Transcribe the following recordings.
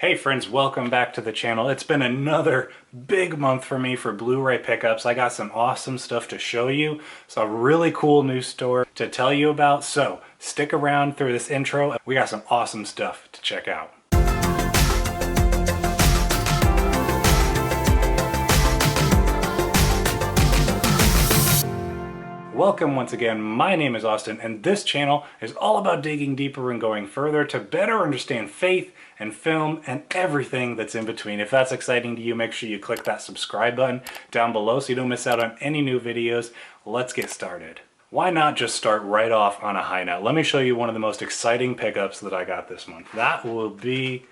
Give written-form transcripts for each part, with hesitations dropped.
Hey friends, welcome back to the channel. It's been another big month for me for Blu-ray pickups. I got some awesome stuff to show you. It's a really cool new store to tell you about, so stick around through this intro. We got some awesome stuff to check out. Welcome once again. My name is Austin, and this channel is all about digging deeper and going further to better understand faith and film and everything that's in between. If that's exciting to you, make sure you click that subscribe button down below so you don't miss out on any new videos. Let's get started. Why not just start right off on a high note? Let me show you one of the most exciting pickups that I got this month. That will be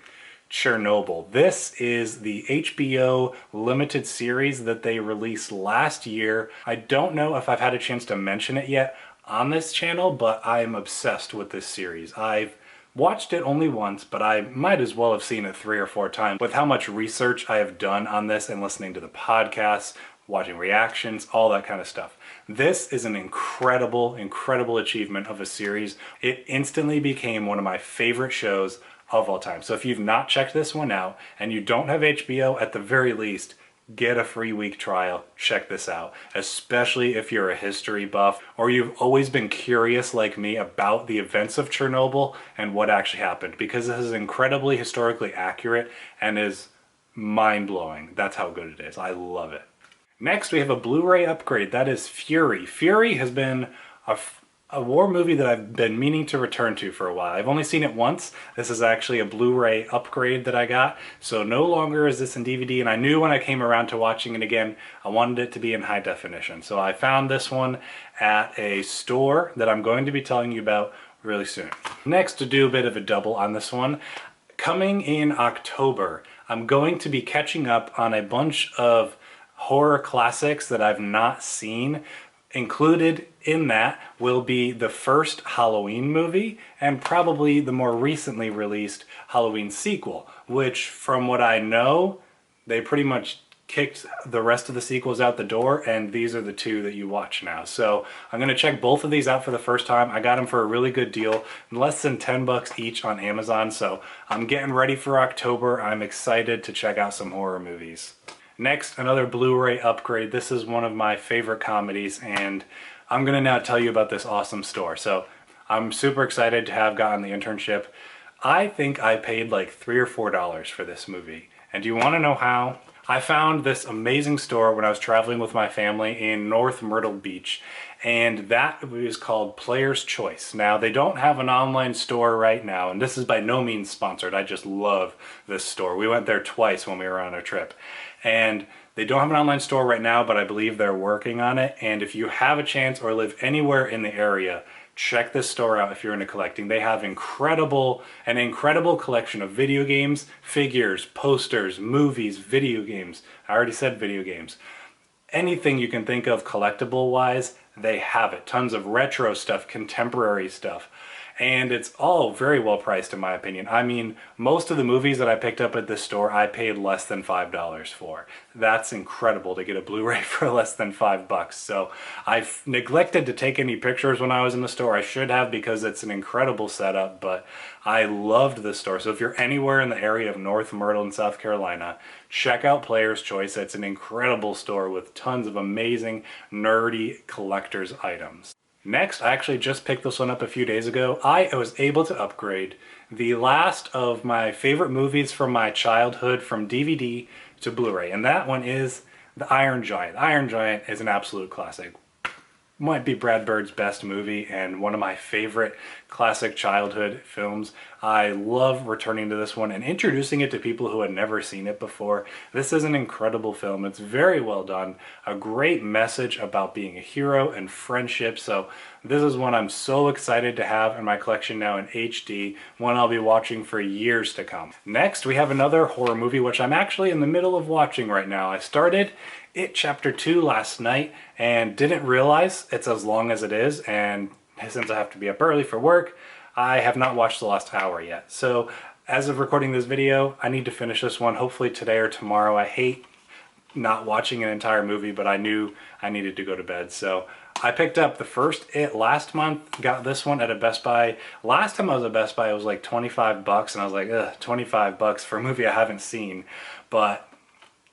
Chernobyl. This is the HBO limited series that they released last year. I don't know if I've had a chance to mention it yet on this channel, but I am obsessed with this series. I've watched it only once, but I might as well have seen it 3 or 4 times with how much research I have done on this and listening to the podcasts, watching reactions, all that kind of stuff. This is an incredible, incredible achievement of a series. It instantly became one of my favorite shows of all time. So if you've not checked this one out and you don't have HBO, at the very least, get a free week trial. Check this out, especially if you're a history buff or you've always been curious like me about the events of Chernobyl and what actually happened, because this is incredibly historically accurate and is mind-blowing. That's how good it is. I love it. Next, we have a Blu-ray upgrade. That is Fury. Fury has been a war movie that I've been meaning to return to for a while. I've only seen it once. This is actually a Blu-ray upgrade that I got, so no longer is this in DVD, and I knew when I came around to watching it again, I wanted it to be in high definition. So I found this one at a store that I'm going to be telling you about really soon. Next, to do a bit of a double on this one, coming in October, I'm going to be catching up on a bunch of horror classics that I've not seen. Included in that will be the first Halloween movie and probably the more recently released Halloween sequel, which from what I know, they pretty much kicked the rest of the sequels out the door, and these are the 2 that you watch now. So I'm going to check both of these out for the first time. I got them for a really good deal, less than 10 bucks each on Amazon, so I'm getting ready for October. I'm excited to check out some horror movies. Next, another Blu-ray upgrade. This is one of my favorite comedies, and I'm going to now tell you about this awesome store. So I'm super excited to have gotten the internship. I think I paid like $3 or $4 for this movie. And do you want to know how? I found this amazing store when I was traveling with my family in North Myrtle Beach, and that is called Player's Choice. Now, they don't have an online store right now, and this is by no means sponsored. I just love this store. We went there twice when we were on a trip. And they don't have an online store right now, but I believe they're working on it. And if you have a chance or live anywhere in the area, check this store out if you're into collecting. They have an incredible collection of video games, figures, posters, movies, video games. I already said video games. Anything you can think of collectible-wise, they have it. Tons of retro stuff, contemporary stuff. And it's all very well priced in my opinion. I mean, most of the movies that I picked up at this store, I paid less than $5 for. That's incredible to get a Blu-ray for less than $5. So I've neglected to take any pictures when I was in the store. I should have, because it's an incredible setup, but I loved this store. So if you're anywhere in the area of North Myrtle in South Carolina, check out Player's Choice. It's an incredible store with tons of amazing, nerdy collector's items. Next, I actually just picked this one up a few days ago. I was able to upgrade the last of my favorite movies from my childhood from DVD to Blu-ray, and that one is The Iron Giant. Iron Giant is an absolute classic. Might be Brad Bird's best movie and one of my favorite classic childhood films. I love returning to this one and introducing it to people who had never seen it before. This is an incredible film. It's very well done. A great message about being a hero and friendship. So this is one I'm so excited to have in my collection now in HD, one I'll be watching for years to come. Next, we have another horror movie, which I'm actually in the middle of watching right now. I started It Chapter 2 last night and didn't realize it's as long as it is, and since I have to be up early for work, I have not watched the last hour yet. So as of recording this video, I need to finish this one hopefully today or tomorrow. I hate not watching an entire movie, but I knew I needed to go to bed, so I picked up the first It last month, got this one at a Best Buy. Last time I was at Best Buy, it was like 25 bucks, and I was like, ugh, 25 bucks for a movie I haven't seen. But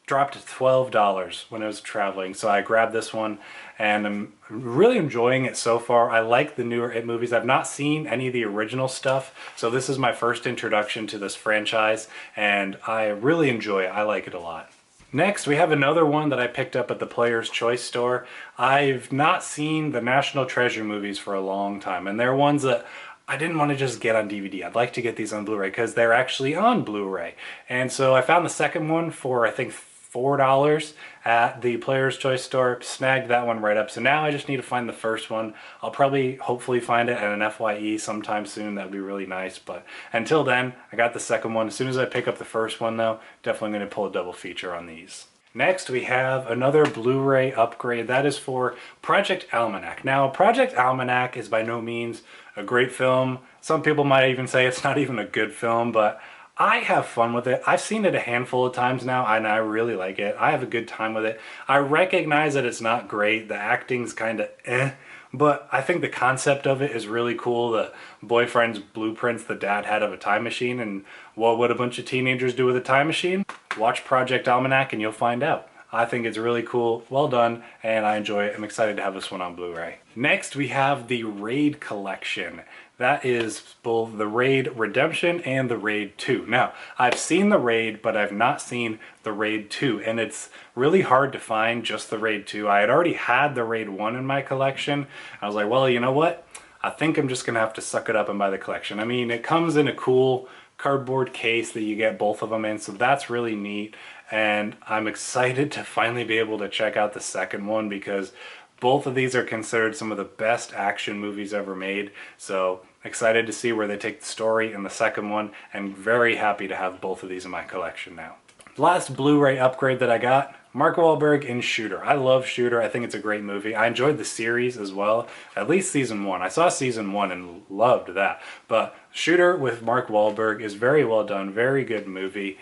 dropped to $12 when I was traveling, so I grabbed this one, and I'm really enjoying it so far. I like the newer It movies. I've not seen any of the original stuff, so this is my first introduction to this franchise, and I really enjoy it. I like it a lot. Next, we have another one that I picked up at the Player's Choice store. I've not seen the National Treasure movies for a long time, and they're ones that I didn't want to just get on DVD. I'd like to get these on Blu-ray because they're actually on Blu-ray. And so I found the second one for, I think, $4 at the Player's Choice store, snagged that one right up. So now I just need to find the first one. I'll probably, hopefully find it at an FYE sometime soon. That'd be really nice. But until then, I got the second one. As soon as I pick up the first one though, definitely going to pull a double feature on these. Next, we have another Blu-ray upgrade. That is for Project Almanac. Now, Project Almanac is by no means a great film. Some people might even say it's not even a good film, but I have fun with it. I've seen it a handful of times now, and I really like it. I have a good time with it. I recognize that it's not great. The acting's kind of eh, but I think the concept of it is really cool. The boyfriend's blueprints the dad had of a time machine, and what would a bunch of teenagers do with a time machine? Watch Project Almanac and you'll find out. I think it's really cool, well done, and I enjoy it. I'm excited to have this one on Blu-ray. Next, we have the Raid collection. That is both the Raid Redemption and the Raid 2. Now, I've seen the Raid, but I've not seen the Raid 2, and it's really hard to find just the Raid 2. I had already had the Raid 1 in my collection. I was like, well, you know what? I think I'm just gonna have to suck it up and buy the collection. I mean, it comes in a cool cardboard case that you get both of them in, so that's really neat. And I'm excited to finally be able to check out the second one because both of these are considered some of the best action movies ever made. So excited to see where they take the story in the second one, and very happy to have both of these in my collection now. Last Blu-ray upgrade that I got, Mark Wahlberg in Shooter. I love Shooter. I think it's a great movie. I enjoyed the series as well, at least season 1. I saw season 1 and loved that. But Shooter with Mark Wahlberg is very well done, very good movie.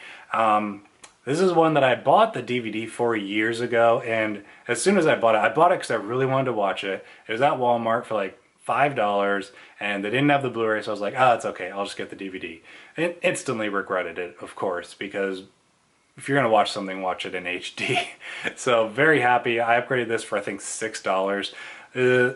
This is one that I bought the DVD for years ago, and as soon as I bought it because I really wanted to watch it. It was at Walmart for like $5, and they didn't have the Blu-ray, so I was like, oh, it's okay, I'll just get the DVD. And instantly regretted it, of course, because if you're going to watch something, watch it in HD. So very happy. I upgraded this for I think $6.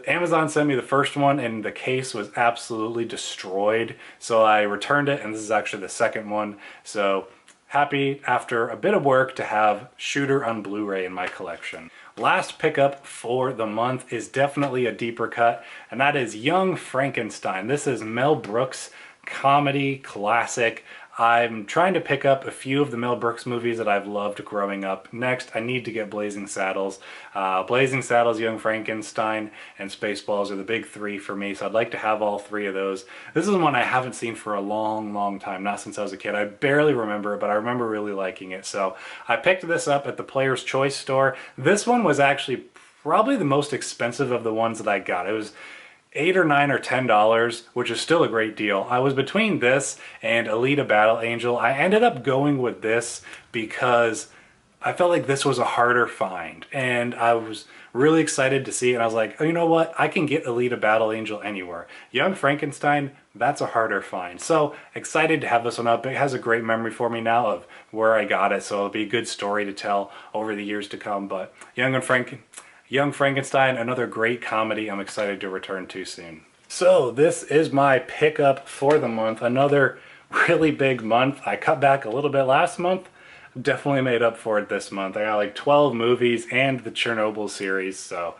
Amazon sent me the first one and the case was absolutely destroyed, so I returned it, and this is actually the second one. So happy after a bit of work to have Shooter on Blu-ray in my collection. Last pickup for the month is definitely a deeper cut, and that is Young Frankenstein. This is Mel Brooks' comedy classic. I'm trying to pick up a few of the Mel Brooks movies that I've loved growing up. Next, I need to get Blazing Saddles. Blazing Saddles, Young Frankenstein, and Spaceballs are the big three for me, so I'd like to have all three of those. This is one I haven't seen for a long, long time, not since I was a kid. I barely remember it, but I remember really liking it. So I picked this up at the Player's Choice store. This one was actually probably the most expensive of the ones that I got. It was $8 or $9 or $10, which is still a great deal. I was between this and Alita Battle Angel. I ended up going with this because I felt like this was a harder find, and I was really excited to see it, and I was like, oh, you know what? I can get Alita Battle Angel anywhere. Young Frankenstein, that's a harder find. So excited to have this one up. It has a great memory for me now of where I got it, so it'll be a good story to tell over the years to come. But Young Frankenstein, another great comedy I'm excited to return to soon. So this is my pickup for the month. Another really big month. I cut back a little bit last month. Definitely made up for it this month. I got like 12 movies and the Chernobyl series, so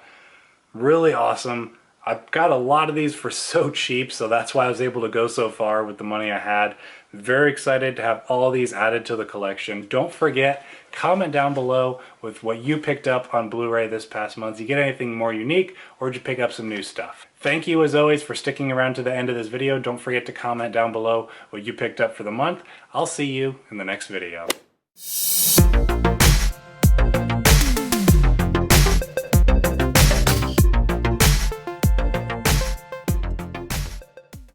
really awesome. I got a lot of these for so cheap, so that's why I was able to go so far with the money I had. Very excited to have all these added to the collection. Don't forget, comment down below with what you picked up on Blu-ray this past month. Did you get anything more unique, or did you pick up some new stuff? Thank you as always for sticking around to the end of this video. Don't forget to comment down below what you picked up for the month. I'll see you in the next video.